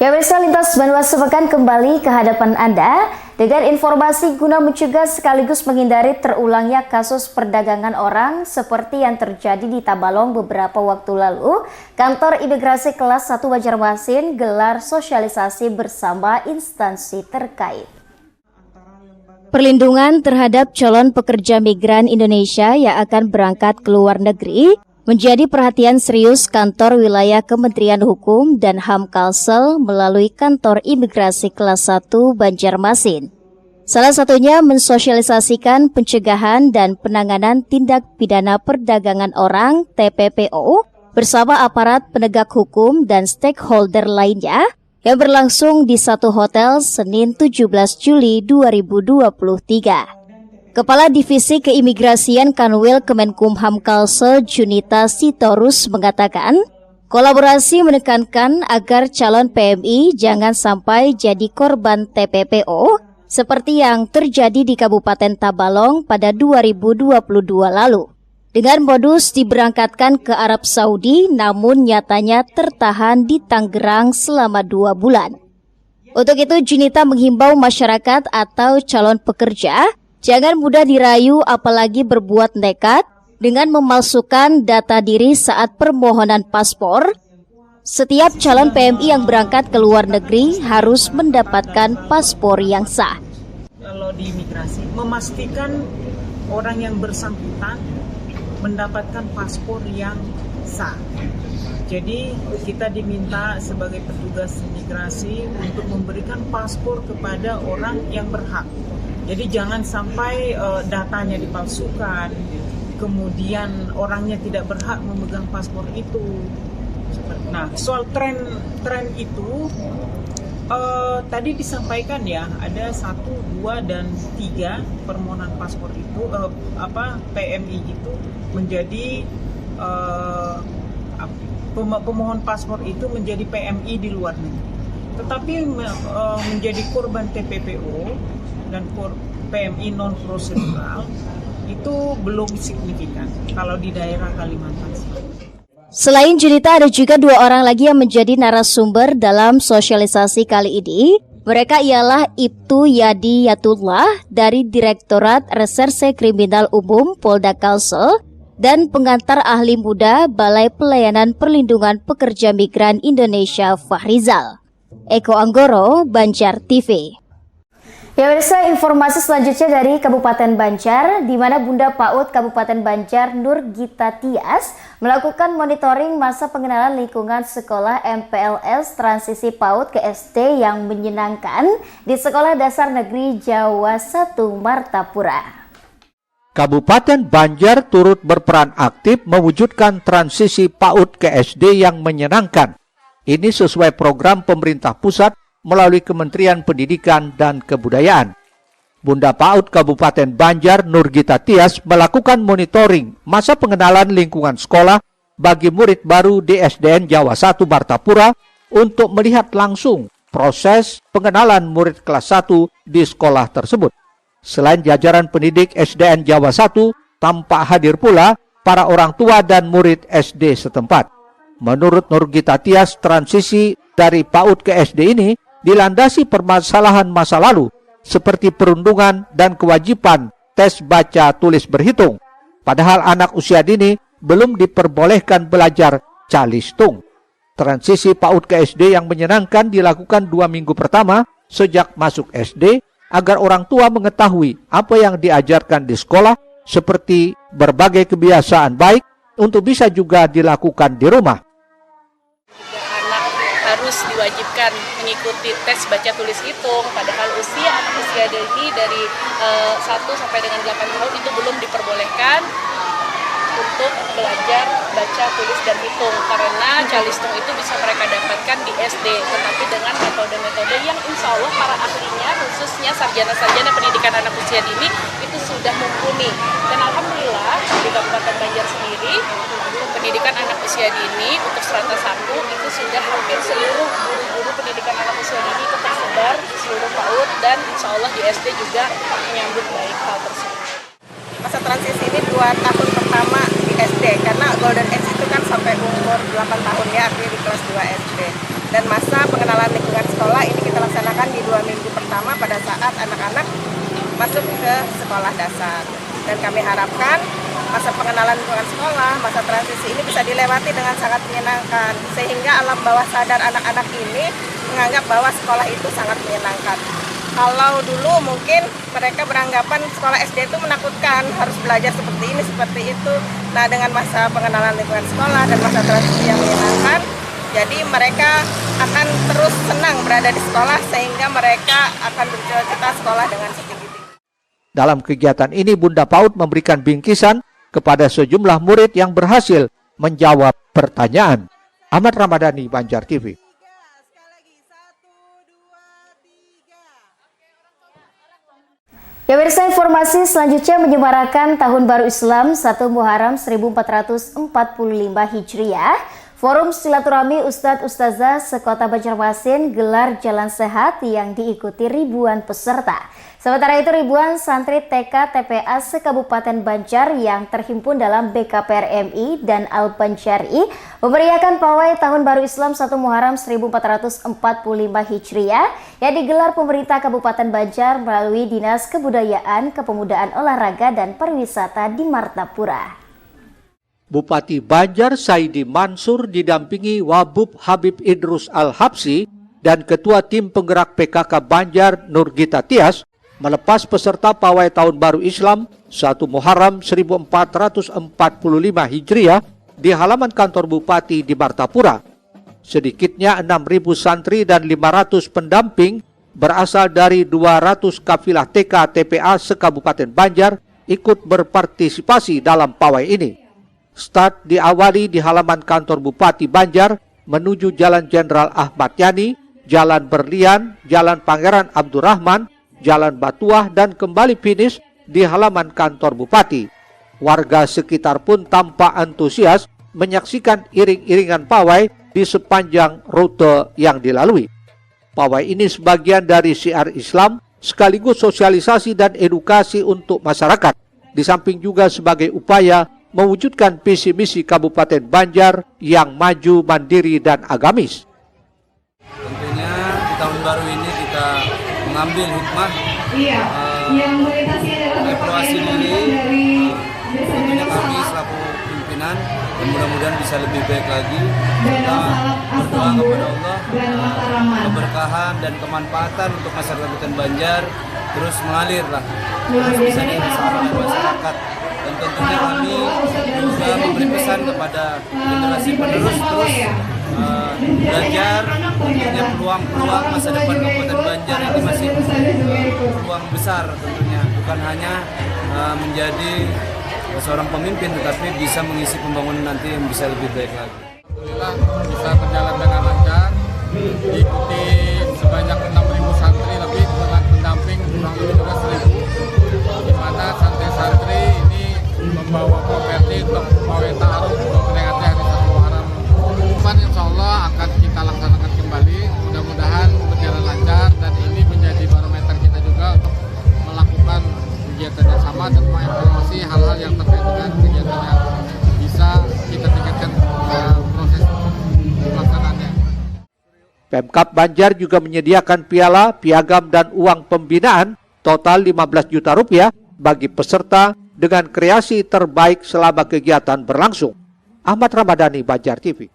Ya pemirsa, Lintas Bandung sepekan kembali ke hadapan Anda dengan informasi guna mencegah sekaligus menghindari terulangnya kasus perdagangan orang seperti yang terjadi di Tabalong beberapa waktu lalu. Kantor Imigrasi Kelas 1 Banjarmasin gelar sosialisasi bersama instansi terkait. Perlindungan terhadap calon pekerja migran Indonesia yang akan berangkat ke luar negeri menjadi perhatian serius kantor wilayah Kementerian Hukum dan HAM Kalsel melalui kantor Imigrasi Kelas 1 Banjarmasin. Salah satunya mensosialisasikan pencegahan dan penanganan tindak pidana perdagangan orang (TPPO) bersama aparat penegak hukum dan stakeholder lainnya yang berlangsung di satu hotel Senin 17 Juli 2023. Kepala Divisi Keimigrasian Kanwil Kemenkumham Kalsel Junita Sitorus mengatakan, kolaborasi menekankan agar calon PMI jangan sampai jadi korban TPPO seperti yang terjadi di Kabupaten Tabalong pada 2022 lalu. Dengan modus diberangkatkan ke Arab Saudi namun nyatanya tertahan di Tangerang selama 2 bulan. Untuk itu Junita menghimbau masyarakat atau calon pekerja jangan mudah dirayu apalagi berbuat nekat dengan memalsukan data diri saat permohonan paspor. Setiap calon PMI yang berangkat ke luar negeri harus mendapatkan paspor yang sah. Kalau di imigrasi, memastikan orang yang bersangkutan mendapatkan paspor yang sah. Jadi kita diminta sebagai petugas imigrasi untuk memberikan paspor kepada orang yang berhak. Jadi jangan sampai datanya dipalsukan, kemudian orangnya tidak berhak memegang paspor itu. Nah, soal tren itu tadi disampaikan ya, ada 1, 2, dan 3 permohonan paspor itu PMI itu menjadi pemohon paspor itu menjadi PMI di luar negeri. Tetapi menjadi korban TPPO dan PMI non prosedural itu belum signifikan kalau di daerah Kalimantan Selatan. Selain Junita, ada juga 2 orang lagi yang menjadi narasumber dalam sosialisasi kali ini. Mereka ialah Ibtu Yadi Yatullah dari Direktorat Reserse Kriminal Umum Polda Kalsel dan pengantar ahli muda Balai Pelayanan Perlindungan Pekerja Migran Indonesia Fahrizal. Eko Anggoro, Banjar TV. Ya pemirsa, informasi selanjutnya dari Kabupaten Banjar, di mana Bunda PAUD Kabupaten Banjar Nur Gita Tias melakukan monitoring masa pengenalan lingkungan sekolah MPLS transisi PAUD ke SD yang menyenangkan di Sekolah Dasar Negeri Jawa 1 Martapura. Kabupaten Banjar turut berperan aktif mewujudkan transisi PAUD ke SD yang menyenangkan. Ini sesuai program pemerintah pusat melalui Kementerian Pendidikan dan Kebudayaan. Bunda PAUD Kabupaten Banjar Nur Gita Tias melakukan monitoring masa pengenalan lingkungan sekolah bagi murid baru di SDN Jawa 1 Martapura untuk melihat langsung proses pengenalan murid kelas 1 di sekolah tersebut. Selain jajaran pendidik SDN Jawa 1, tampak hadir pula para orang tua dan murid SD setempat. Menurut Nur Gita Tias, transisi dari PAUD ke SD ini dilandasi permasalahan masa lalu seperti perundungan dan kewajiban tes baca tulis berhitung. Padahal anak usia dini belum diperbolehkan belajar calistung. Transisi PAUD ke SD yang menyenangkan dilakukan 2 minggu pertama sejak masuk SD agar orang tua mengetahui apa yang diajarkan di sekolah seperti berbagai kebiasaan baik untuk bisa juga dilakukan di rumah. Harus diwajibkan mengikuti tes baca tulis hitung, padahal anak usia dini dari 1 sampai dengan 8 tahun itu belum diperbolehkan untuk belajar baca tulis dan hitung karena calistung itu bisa mereka dapatkan di SD, tetapi dengan metode-metode yang insya Allah para ahlinya khususnya sarjana-sarjana pendidikan anak usia dini itu sudah mumpuni. Dan alhamdulillah di Kabupaten Banjar sendiri pendidikan anak usia dini untuk strata 1 itu sudah hampir seluruh guru-guru pendidikan anak usia dini itu tersebar di seluruh PAUD dan insya Allah di SD juga menyambut baik hal tersebut. Masa transisi ini 2 tahun pertama di SD karena Golden Age itu kan sampai umur 8 tahun ya, artinya di kelas 2 SD. Dan masa pengenalan lingkungan sekolah ini kita laksanakan di 2 minggu pertama pada saat anak-anak masuk ke sekolah dasar. Dan kami harapkan masa pengenalan lingkungan sekolah, masa transisi ini bisa dilewati dengan sangat menyenangkan. Sehingga alam bawah sadar anak-anak ini menganggap bahwa sekolah itu sangat menyenangkan. Kalau dulu mungkin mereka beranggapan sekolah SD itu menakutkan, harus belajar seperti ini, seperti itu. Nah, dengan masa pengenalan lingkungan sekolah dan masa transisi yang menyenangkan, jadi mereka akan terus senang berada di sekolah sehingga mereka akan bercita-cita sekolah dengan setinggi-tinggi. Dalam kegiatan ini, Bunda PAUD memberikan bingkisan kepada sejumlah murid yang berhasil menjawab pertanyaan. Ahmad Ramadhani, Banjar TV. Ya, pemirsa, informasi selanjutnya menyemarakan Tahun Baru Islam 1 Muharram 1445 Hijriah. Forum Silaturahmi Ustadz Ustazah sekota Banjarmasin gelar jalan sehat yang diikuti ribuan peserta. Sementara itu ribuan santri TK TPA se-Kabupaten Banjar yang terhimpun dalam BKPRMI dan Al-Banjari memeriahkan pawai Tahun Baru Islam 1 Muharram 1445 Hijriah yang digelar pemerintah Kabupaten Banjar melalui Dinas Kebudayaan, Kepemudaan Olahraga dan Pariwisata di Martapura. Bupati Banjar Saidi Mansur didampingi Wabub Habib Idrus Al-Habsi dan Ketua Tim Penggerak PKK Banjar Nurgita Tias melepas peserta pawai Tahun Baru Islam 1 Muharram 1445 Hijriah di halaman kantor Bupati di Martapura. Sedikitnya 6.000 santri dan 500 pendamping berasal dari 200 kafilah TK TPA se-Kabupaten Banjar ikut berpartisipasi dalam pawai ini. Start diawali di halaman kantor Bupati Banjar menuju Jalan Jenderal Ahmad Yani, Jalan Berlian, Jalan Pangeran Abdurrahman, Jalan Batuah dan kembali finish di halaman kantor Bupati. Warga sekitar pun tampak antusias menyaksikan iring-iringan pawai di sepanjang rute yang dilalui. Pawai ini sebagian dari syiar Islam sekaligus sosialisasi dan edukasi untuk masyarakat, di samping juga sebagai upaya mewujudkan visi misi Kabupaten Banjar yang maju, mandiri, dan agamis. Tentunya di tahun baru ini kita mengambil hikmah, evaluasi diri, tentunya kami selaku pimpinan, dan mudah-mudahan bisa lebih baik lagi. Kita berdoa kepada Allah, keberkahan dan kemanfaatan untuk masyarakat Kabupaten Banjar terus mengalir lah, terus bisa dirasakan oleh masyarakat. Dan tentunya kami juga memberi pesan kepada generasi penerus terus belajar, tentunya peluang-peluang masa depan Kabupaten Banjar ini masih peluang besar tentunya, bukan hanya menjadi seorang pemimpin tetapi bisa mengisi pembangunan nanti yang bisa lebih baik lagi. Alhamdulillah bisa berjalan dengan lancar, diikuti sebanyak 6.000 santri lebih dengan pendamping kurang lebih juga 1.000, di mana santri-santri ini membawa properti untuk pawai ta'aruf memperingati hari 1 Muharram. Depan insya Allah akan kita laksanakan kembali, mudah-mudahan berjalan lancar dan ini menjadi barometer kita juga untuk melakukan kegiatan yang sama dan mengevaluasi hal-hal yang terkait dengan kegiatan yang bisa kita tingkatkan proses pelaksanaannya. Pemkab Banjar juga menyediakan piala, piagam, dan uang pembinaan total 15 juta rupiah bagi peserta dengan kreasi terbaik selama kegiatan berlangsung. Ahmad Ramadhani, Banjar TV.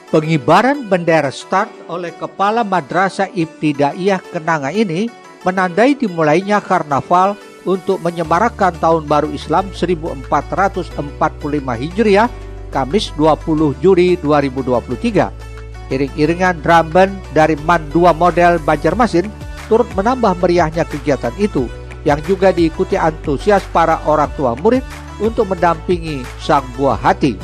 Pengibaran bendera start oleh Kepala Madrasah Ibtidaiyah Kenanga ini menandai dimulainya karnaval untuk menyemarakan Tahun Baru Islam 1445 Hijriah, Kamis 20 Juli 2023. Iring-iringan drum band dari MAN 2 model Banjarmasin turut menambah meriahnya kegiatan itu, yang juga diikuti antusias para orang tua murid untuk mendampingi sang buah hati.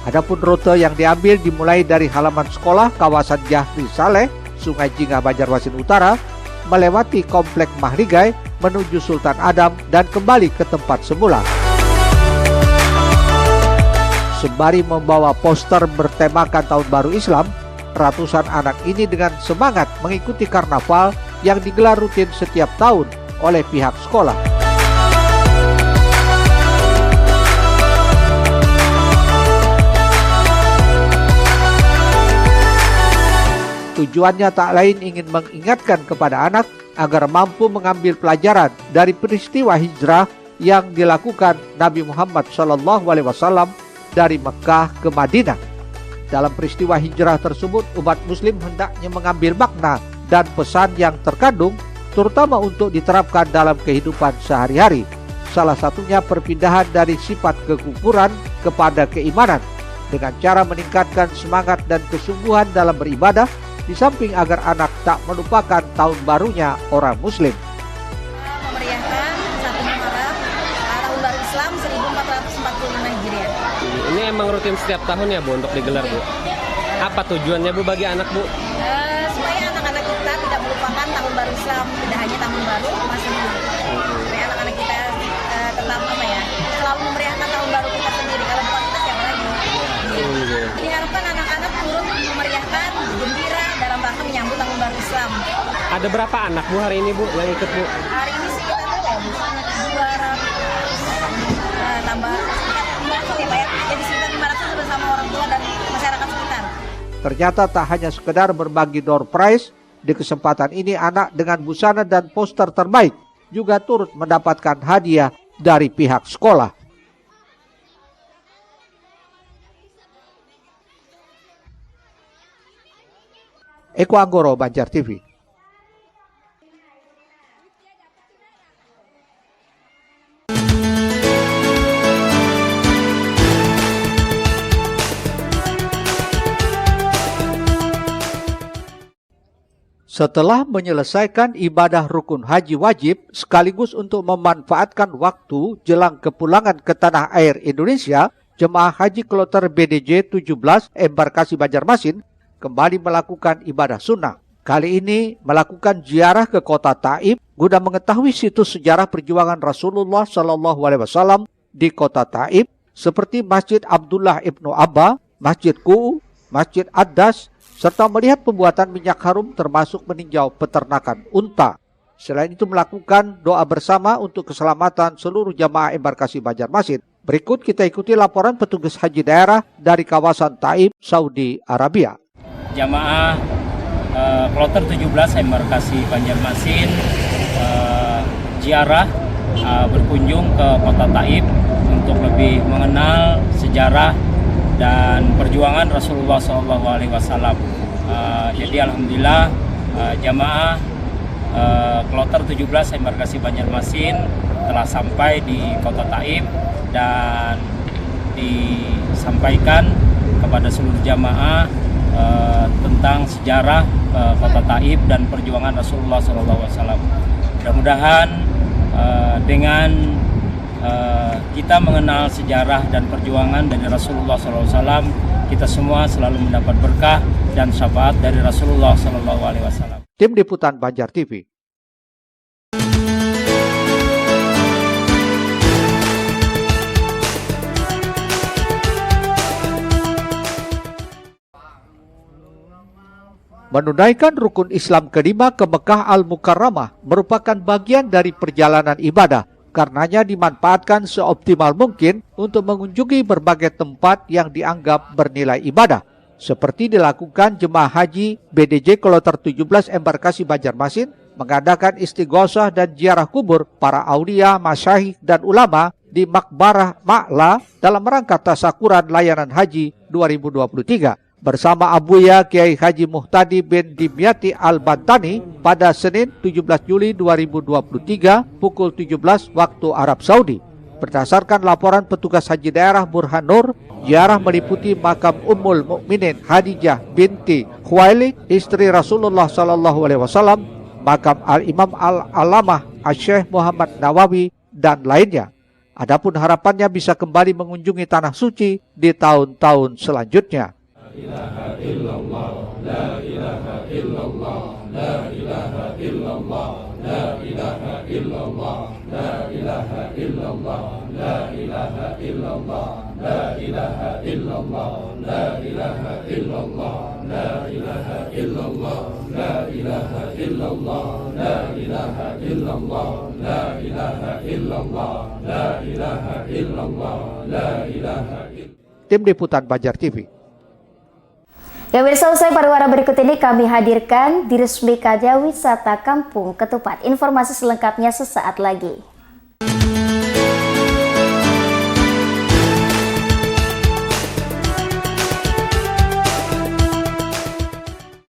Adapun rute yang diambil dimulai dari halaman sekolah kawasan Jahri Saleh, Sungai Jingah, Banjarmasin Utara, melewati Komplek Mahligai menuju Sultan Adam dan kembali ke tempat semula. Sembari membawa poster bertemakan Tahun Baru Islam, ratusan anak ini dengan semangat mengikuti karnaval yang digelar rutin setiap tahun oleh pihak sekolah. Tujuannya tak lain ingin mengingatkan kepada anak agar mampu mengambil pelajaran dari peristiwa hijrah yang dilakukan Nabi Muhammad SAW dari Mekah ke Madinah. Dalam peristiwa hijrah tersebut, umat muslim hendaknya mengambil makna dan pesan yang terkandung, terutama untuk diterapkan dalam kehidupan sehari-hari. Salah satunya perpindahan dari sifat kekufuran kepada keimanan, dengan cara meningkatkan semangat dan kesungguhan dalam beribadah, di samping agar anak tak melupakan tahun barunya orang muslim. Memeriahkan 1 Muharram tahun baru Islam 1445 Hijriah. Ini emang rutin setiap tahun ya Bu untuk digelar Bu? Apa tujuannya Bu bagi anak Bu? Supaya anak-anak kita tidak melupakan tahun baru Islam, tidak hanya tahun baru Masehi. Supaya anak-anak kita tetap selalu memeriahkan tahun baru kita sendiri. Kalau bukan kita siapa lagi? Diharapkan anak-anak turut memeriahkan, gembira dalam rangka menyambut tahun baru Islam. Ada berapa anak Bu hari ini Bu yang ikut Bu? Hari ini sih kita tahu ya Bu, 200 tambah jadi sekitar 500 bersama orang tua dan masyarakat sekitar. Ternyata tak hanya sekedar berbagi door prize, di kesempatan ini anak dengan busana dan poster terbaik juga turut mendapatkan hadiah dari pihak sekolah. Eko Anggoro, Banjar TV. Setelah menyelesaikan ibadah rukun haji wajib sekaligus untuk memanfaatkan waktu jelang kepulangan ke tanah air Indonesia, jemaah haji kloter BDJ 17 embarkasi Banjarmasin kembali melakukan ibadah sunnah. Kali ini melakukan ziarah ke kota Taif guna mengetahui situs sejarah perjuangan Rasulullah SAW di kota Taif seperti Masjid Abdullah Ibnu Abba, Masjid Ku'u, Masjid Ad-Das, serta melihat pembuatan minyak harum termasuk meninjau peternakan unta. Selain itu melakukan doa bersama untuk keselamatan seluruh jamaah embarkasi Banjarmasin. Berikut kita ikuti laporan petugas haji daerah dari kawasan Taif, Saudi Arabia. Jamaah kloter 17 embarkasi Banjarmasin ziarah berkunjung ke kota Taif untuk lebih mengenal sejarah dan perjuangan Rasulullah SAW. Jadi alhamdulillah jamaah kloter 17 embarkasi Banjarmasin telah sampai di kota Taif dan disampaikan kepada seluruh jamaah tentang sejarah kota Taif dan perjuangan Rasulullah SAW. Mudah-mudahan dengan kita mengenal sejarah dan perjuangan dari Rasulullah SAW, kita semua selalu mendapat berkah dan syafaat dari Rasulullah SAW. Tim Liputan Banjar TV. Menunaikan rukun Islam kelima ke Mekah Al-Mukarramah merupakan bagian dari perjalanan ibadah. Karenanya dimanfaatkan seoptimal mungkin untuk mengunjungi berbagai tempat yang dianggap bernilai ibadah. Seperti dilakukan jemaah haji BDJ kloter 17 embarkasi Banjarmasin mengadakan istighosah dan ziarah kubur para aulia, masyayikh dan ulama di Makbarah Ma'la dalam rangka tasakuran layanan haji 2023. Bersama Abuya Kiai Haji Muhtadi bin Dimyati Al-Bantani pada Senin 17 Juli 2023 pukul 17 waktu Arab Saudi. Berdasarkan laporan petugas haji daerah Burhan Nur, ziarah meliputi makam Ummul Mukminin Khadijah binti Khuwailid, istri Rasulullah SAW, makam Al-Imam Al-Alamah Asy-Syaikh Muhammad Nawawi, dan lainnya. Adapun harapannya bisa kembali mengunjungi tanah suci di tahun-tahun selanjutnya. ilaha illallah, la ilaha illallah, la ilaha illallah, la ilaha illallah. la ilaha illallah, la ilaha illallah, la ilaha illallah, la ilaha illallah, la ilaha illallah, la ilaha illallah, la ilaha illallah, la ilaha illallah, la ilaha illallah, la ilaha illallah. Tim Liputan Banjar TV. Ya pemirsa, usai pariwara berikut ini kami hadirkan diresmikannya wisata Kampung Ketupat. Informasi selengkapnya sesaat lagi.